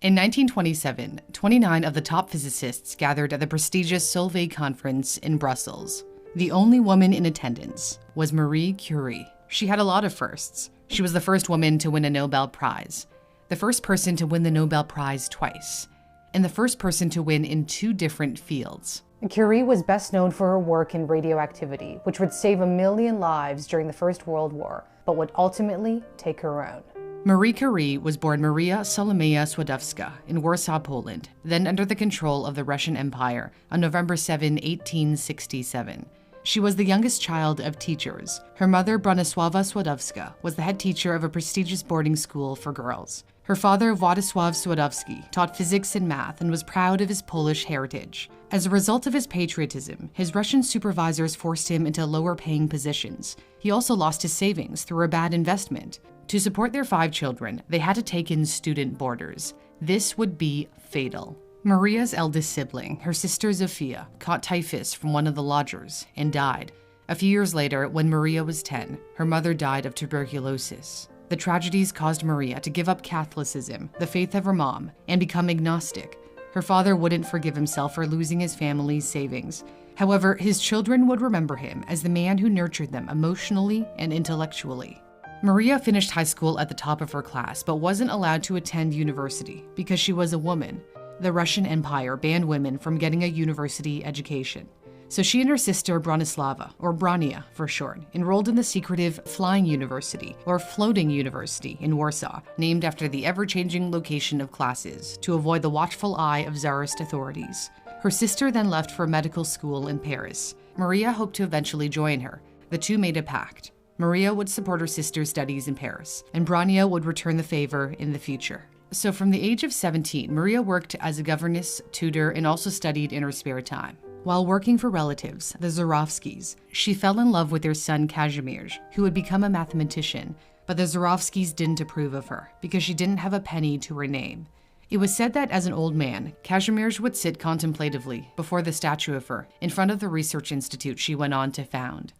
In 1927, 29 of the top physicists gathered at the prestigious Solvay conference in Brussels. The only woman in attendance was Marie Curie. She had a lot of firsts. She was the first woman to win a Nobel Prize, the first person to win the Nobel Prize twice, and the first person to win in 2 different fields. Curie was best known for her work in radioactivity, which would save 1 million lives during the First World War, but would ultimately take her own. Marie Curie was born Maria Salomea Skłodowska in Warsaw, Poland, then under the control of the Russian Empire on November 7, 1867. She was the youngest child of teachers. Her mother, Bronisława Skłodowska, was the head teacher of a prestigious boarding school for girls. Her father, Władysław Skłodowski, taught physics and math and was proud of his Polish heritage. As a result of his patriotism, his Russian supervisors forced him into lower-paying positions. He also lost his savings through a bad investment. To support their 5 children, they had to take in student boarders. This would be fatal. Maria's eldest sibling, her sister Zofia, caught typhus from one of the lodgers and died. A few years later, when Maria was 10, her mother died of tuberculosis. The tragedies caused Maria to give up Catholicism, the faith of her mom, and become agnostic. Her father wouldn't forgive himself for losing his family's savings. However, his children would remember him as the man who nurtured them emotionally and intellectually. Maria finished high school at the top of her class, but wasn't allowed to attend university because she was a woman. The Russian Empire banned women from getting a university education. So she and her sister Bronislava, or Brania for short, enrolled in the secretive Flying University, or Floating University, in Warsaw, named after the ever-changing location of classes to avoid the watchful eye of Tsarist authorities. Her sister then left for medical school in Paris. Maria hoped to eventually join her. The two made a pact. Maria would support her sister's studies in Paris, and Brania would return the favor in the future. So from the age of 17, Maria worked as a governess, tutor, and also studied in her spare time. While working for relatives, the Zurawskis, she fell in love with their son Kazimierz, who would become a mathematician, but the Zurawskis didn't approve of her because she didn't have a penny to her name. It was said that as an old man, Kazimierz would sit contemplatively before the statue of her in front of the research institute she went on to found.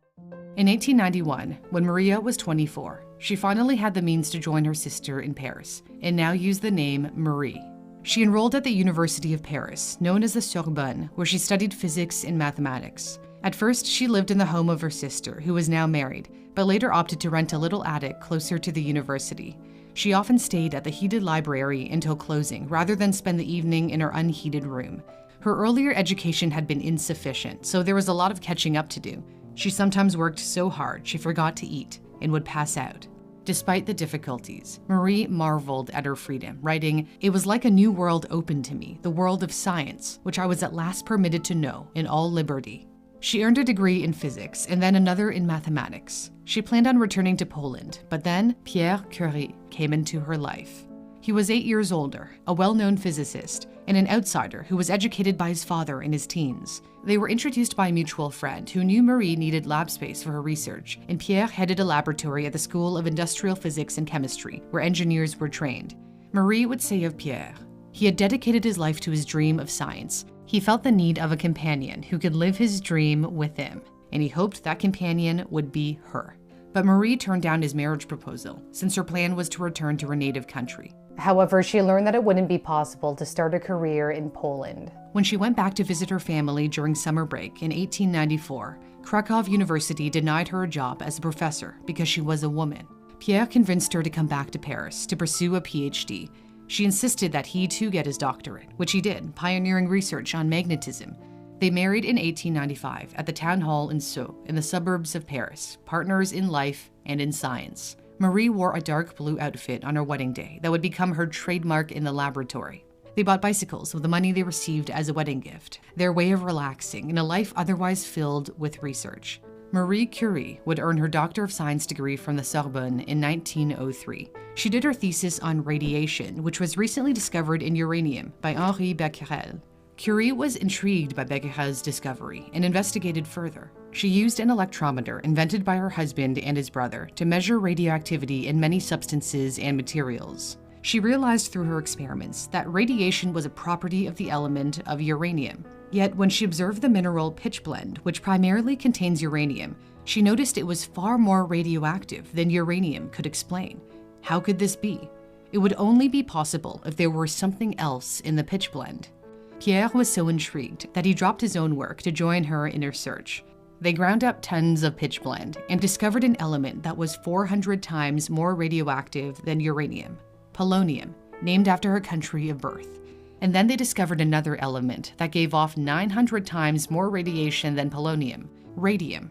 In 1891, when Maria was 24, she finally had the means to join her sister in Paris, and now used the name Marie. She enrolled at the University of Paris, known as the Sorbonne, where she studied physics and mathematics. At first, she lived in the home of her sister, who was now married, but later opted to rent a little attic closer to the university. She often stayed at the heated library until closing, rather than spend the evening in her unheated room. Her earlier education had been insufficient, so there was a lot of catching up to do. She sometimes worked so hard she forgot to eat and would pass out. Despite the difficulties, Marie marveled at her freedom, writing, "It was like a new world opened to me, the world of science, which I was at last permitted to know in all liberty." She earned a degree in physics and then another in mathematics. She planned on returning to Poland, but then Pierre Curie came into her life. He was 8 years older, a well-known physicist, and an outsider who was educated by his father in his teens. They were introduced by a mutual friend who knew Marie needed lab space for her research, and Pierre headed a laboratory at the School of Industrial Physics and Chemistry, where engineers were trained. Marie would say of Pierre, he had dedicated his life to his dream of science. He felt the need of a companion who could live his dream with him, and he hoped that companion would be her. But Marie turned down his marriage proposal, since her plan was to return to her native country. However, she learned that it wouldn't be possible to start a career in Poland. When she went back to visit her family during summer break in 1894, Krakow University denied her a job as a professor because she was a woman. Pierre convinced her to come back to Paris to pursue a PhD. She insisted that he too get his doctorate, which he did, pioneering research on magnetism. They married in 1895 at the town hall in Sceaux, in the suburbs of Paris, partners in life and in science. Marie wore a dark blue outfit on her wedding day that would become her trademark in the laboratory. They bought bicycles with the money they received as a wedding gift, their way of relaxing in a life otherwise filled with research. Marie Curie would earn her Doctor of Science degree from the Sorbonne in 1903. She did her thesis on radiation, which was recently discovered in uranium by Henri Becquerel. Curie was intrigued by Becquerel's discovery and investigated further. She used an electrometer invented by her husband and his brother to measure radioactivity in many substances and materials. She realized through her experiments that radiation was a property of the element of uranium. Yet when she observed the mineral pitchblende, which primarily contains uranium, she noticed it was far more radioactive than uranium could explain. How could this be? It would only be possible if there were something else in the pitch blend. Pierre was so intrigued that he dropped his own work to join her in her search. They ground up tons of pitch blend and discovered an element that was 400 times more radioactive than uranium, polonium, named after her country of birth. And then they discovered another element that gave off 900 times more radiation than polonium, radium.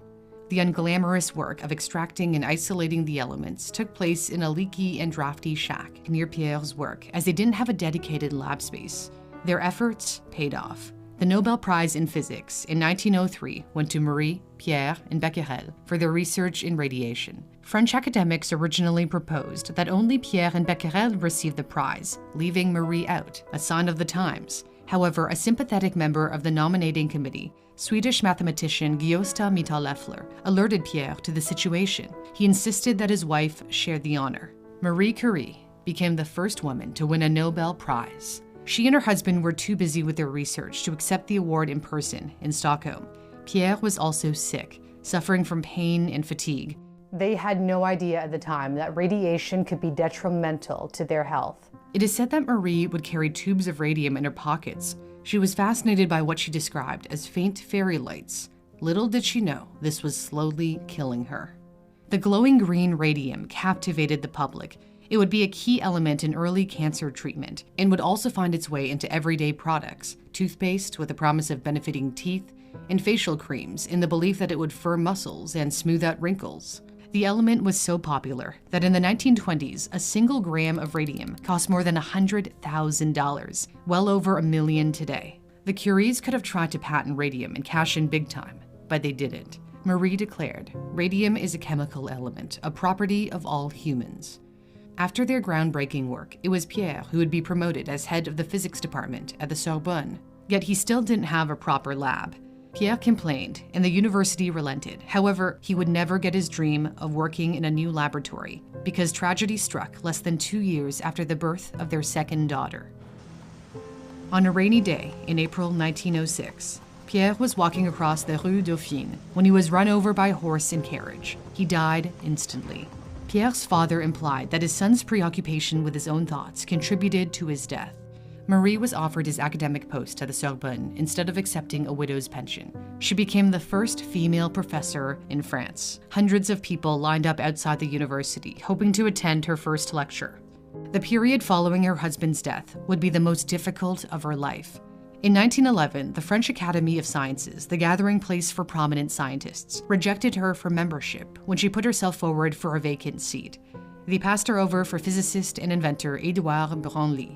The unglamorous work of extracting and isolating the elements took place in a leaky and drafty shack near Pierre's work, as they didn't have a dedicated lab space. Their efforts paid off. The Nobel Prize in Physics in 1903 went to Marie, Pierre, and Becquerel for their research in radiation. French academics originally proposed that only Pierre and Becquerel receive the prize, leaving Marie out, a sign of the times. However, a sympathetic member of the nominating committee, Swedish mathematician Gösta Mittag-Leffler, alerted Pierre to the situation. He insisted that his wife shared the honor. Marie Curie became the first woman to win a Nobel Prize. She and her husband were too busy with their research to accept the award in person in Stockholm. Pierre was also sick, suffering from pain and fatigue. They had no idea at the time that radiation could be detrimental to their health. It is said that Marie would carry tubes of radium in her pockets. She was fascinated by what she described as faint fairy lights. Little did she know this was slowly killing her. The glowing green radium captivated the public. It would be a key element in early cancer treatment and would also find its way into everyday products, toothpaste with the promise of benefiting teeth, and facial creams in the belief that it would firm muscles and smooth out wrinkles. The element was so popular that in the 1920s, a single gram of radium cost more than $100,000, well over $1 million today. The Curies could have tried to patent radium and cash in big time, but they didn't. Marie declared, "Radium is a chemical element, a property of all humans." After their groundbreaking work, it was Pierre who would be promoted as head of the physics department at the Sorbonne. Yet he still didn't have a proper lab. Pierre complained, and the university relented. However, he would never get his dream of working in a new laboratory because tragedy struck less than 2 years after the birth of their second daughter. On a rainy day in April 1906, Pierre was walking across the Rue Dauphine when he was run over by a horse and carriage. He died instantly. Pierre's father implied that his son's preoccupation with his own thoughts contributed to his death. Marie was offered his academic post at the Sorbonne instead of accepting a widow's pension. She became the first female professor in France. Hundreds of people lined up outside the university, hoping to attend her first lecture. The period following her husband's death would be the most difficult of her life. In 1911, the French Academy of Sciences, the gathering place for prominent scientists, rejected her for membership when she put herself forward for a vacant seat. They passed her over for physicist and inventor Édouard Branly.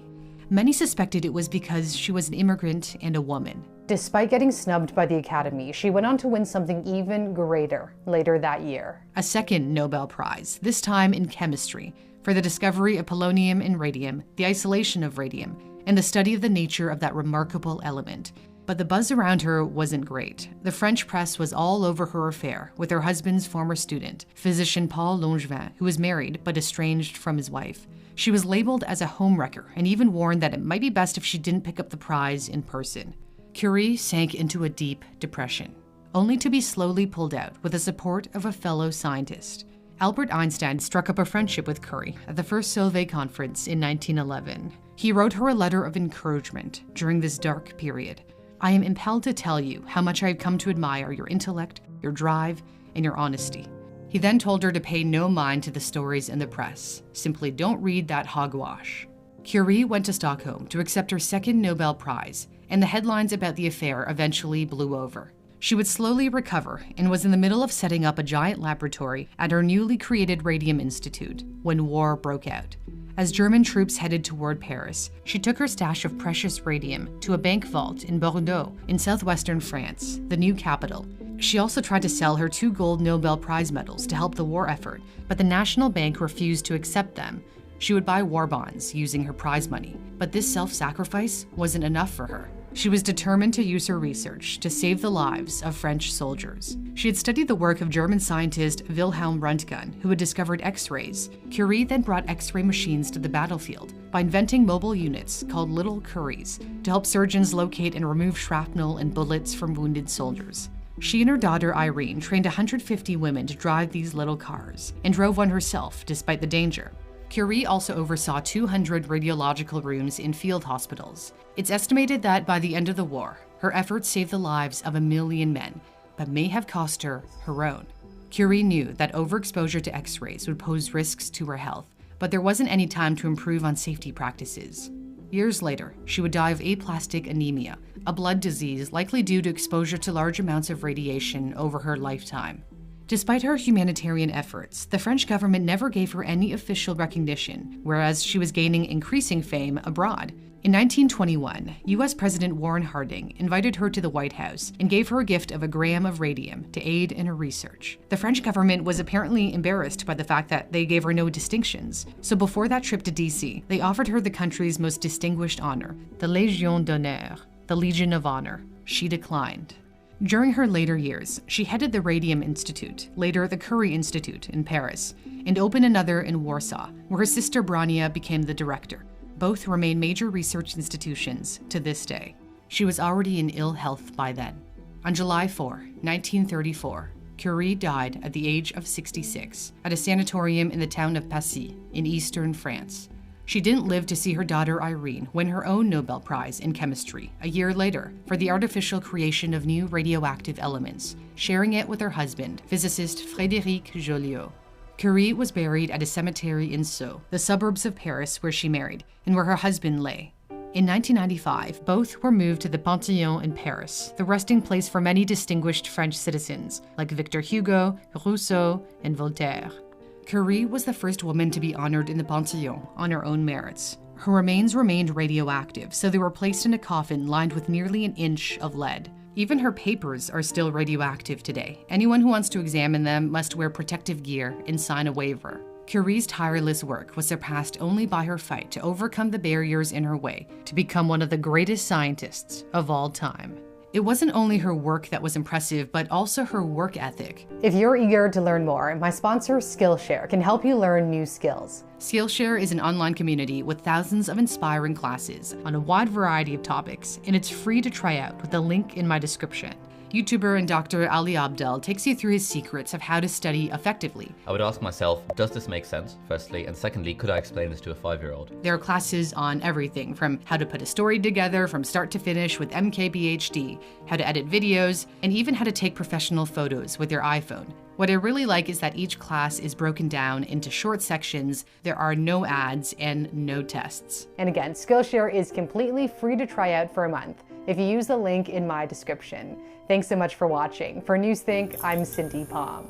Many suspected it was because she was an immigrant and a woman. Despite getting snubbed by the Academy, she went on to win something even greater later that year. A second Nobel Prize, this time in chemistry, for the discovery of polonium and radium, the isolation of radium, and the study of the nature of that remarkable element. But the buzz around her wasn't great. The French press was all over her affair with her husband's former student, physician Paul Langevin, who was married but estranged from his wife. She was labeled as a homewrecker and even warned that it might be best if she didn't pick up the prize in person. Curie sank into a deep depression, only to be slowly pulled out with the support of a fellow scientist. Albert Einstein struck up a friendship with Curie at the first Solvay conference in 1911. He wrote her a letter of encouragement during this dark period. "I am impelled to tell you how much I have come to admire your intellect, your drive, and your honesty." He then told her to pay no mind to the stories in the press. Simply don't read that hogwash. Curie went to Stockholm to accept her second Nobel Prize, and the headlines about the affair eventually blew over. She would slowly recover and was in the middle of setting up a giant laboratory at her newly created Radium Institute when war broke out. As German troops headed toward Paris, she took her stash of precious radium to a bank vault in Bordeaux, in southwestern France, the new capital. She also tried to sell her 2 gold Nobel Prize medals to help the war effort, but the National Bank refused to accept them. She would buy war bonds using her prize money, but this self-sacrifice wasn't enough for her. She was determined to use her research to save the lives of French soldiers. She had studied the work of German scientist Wilhelm Röntgen, who had discovered X-rays. Curie then brought X-ray machines to the battlefield by inventing mobile units called little Curies to help surgeons locate and remove shrapnel and bullets from wounded soldiers. She and her daughter Irene trained 150 women to drive these little cars and drove one herself despite the danger. Curie also oversaw 200 radiological rooms in field hospitals. It's estimated that by the end of the war, her efforts saved the lives of 1 million men, but may have cost her her own. Curie knew that overexposure to X-rays would pose risks to her health, but there wasn't any time to improve on safety practices. Years later, she would die of aplastic anemia, a blood disease likely due to exposure to large amounts of radiation over her lifetime. Despite her humanitarian efforts, the French government never gave her any official recognition, whereas she was gaining increasing fame abroad. In 1921, US President Warren Harding invited her to the White House and gave her a gift of 1 gram of radium to aid in her research. The French government was apparently embarrassed by the fact that they gave her no distinctions, so before that trip to DC, they offered her the country's most distinguished honor, the Légion d'honneur, the Legion of Honor. She declined. During her later years, she headed the Radium Institute, later the Curie Institute in Paris, and opened another in Warsaw, where her sister Brania became the director. Both remain major research institutions to this day. She was already in ill health by then. On July 4, 1934, Curie died at the age of 66 at a sanatorium in the town of Passy in eastern France. She didn't live to see her daughter Irene win her own Nobel Prize in chemistry a year later for the artificial creation of new radioactive elements, sharing it with her husband, physicist Frédéric Joliot. Curie was buried at a cemetery in Sceaux, the suburbs of Paris where she married, and where her husband lay. In 1995, both were moved to the Panthéon in Paris, the resting place for many distinguished French citizens, like Victor Hugo, Rousseau, and Voltaire. Curie was the first woman to be honored in the Panthéon on her own merits. Her remains remained radioactive, so they were placed in a coffin lined with nearly 1 inch of lead. Even her papers are still radioactive today. Anyone who wants to examine them must wear protective gear and sign a waiver. Curie's tireless work was surpassed only by her fight to overcome the barriers in her way to become one of the greatest scientists of all time. It wasn't only her work that was impressive, but also her work ethic. If you're eager to learn more, my sponsor Skillshare can help you learn new skills. Skillshare is an online community with thousands of inspiring classes on a wide variety of topics, and it's free to try out with the link in my description. YouTuber and Dr. Ali Abdel takes you through his secrets of how to study effectively. I would ask myself, does this make sense, firstly? And secondly, could I explain this to a 5-year-old? There are classes on everything from how to put a story together from start to finish with MKBHD, how to edit videos, and even how to take professional photos with your iPhone. What I really like is that each class is broken down into short sections, there are no ads, and no tests. And again, Skillshare is completely free to try out for a month if you use the link in my description. Thanks so much for watching. For Newsthink, I'm Cindy Palm.